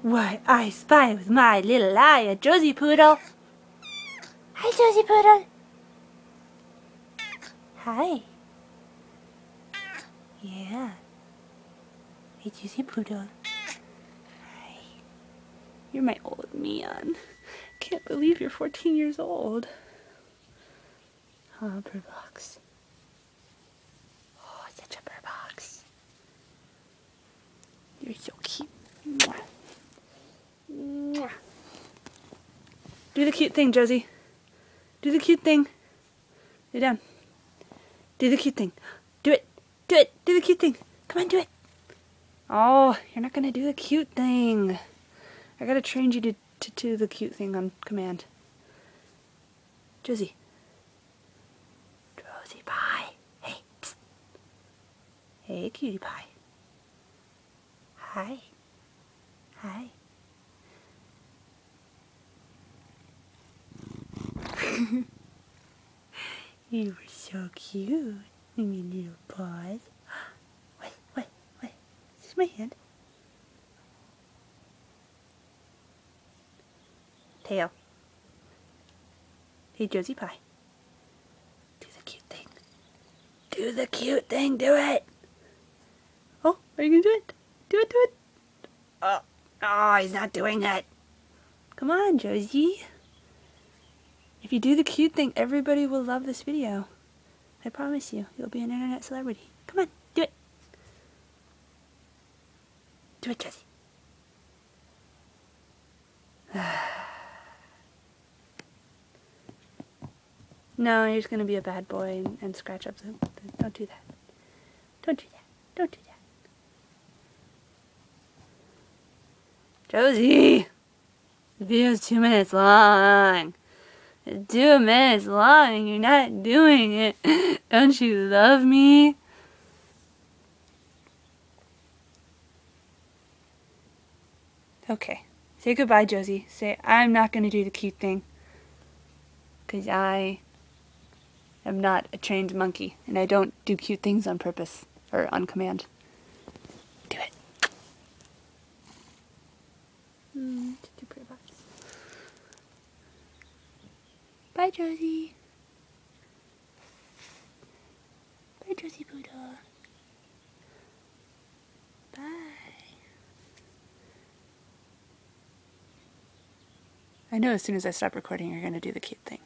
What I spy with my little eye, a Josie Poodle. Hi, Josie Poodle. Hi. Yeah. Hey, Josie Poodle. Hi. You're my old man. Can't believe you're 14 years old. Oh, bird box. Oh, such a bird box. You're so cute. Mwah. Mwah. Do the cute thing, Josie. Do the cute thing. Lay down. Do the cute thing. Do it. Do it. Do the cute thing. Come on, do it. Oh, you're not going to do the cute thing. I got to train you to do the cute thing on command. Josie. Josie pie. Hey, psst. Hey, cutie pie. Hi. Hi. You were so cute in your little paws. Wait. This is my hand. Tail. Hey, Josie Pie. Do the cute thing. Do the cute thing. Do it. Oh, are you going to do it? Do it. Oh, he's not doing it. Come on, Josie. If you do the cute thing, everybody will love this video. I promise you, you'll be an internet celebrity. Come on, do it. Do it, Josie. No, you're just going to be a bad boy and scratch up the... Don't do that. Don't do that. Don't do that. Josie! The video's 2 minutes long. It's 2 minutes long and you're not doing it. Don't you love me? Okay. Say goodbye, Josie. Say, I'm not going to do the cute thing. Because I am not a trained monkey. And I don't do cute things on purpose. Or on command. Do it. Too pretty box. Bye, Josie. Bye, Josie Poodle. Bye. I know as soon as I stop recording, you're going to do the cute thing.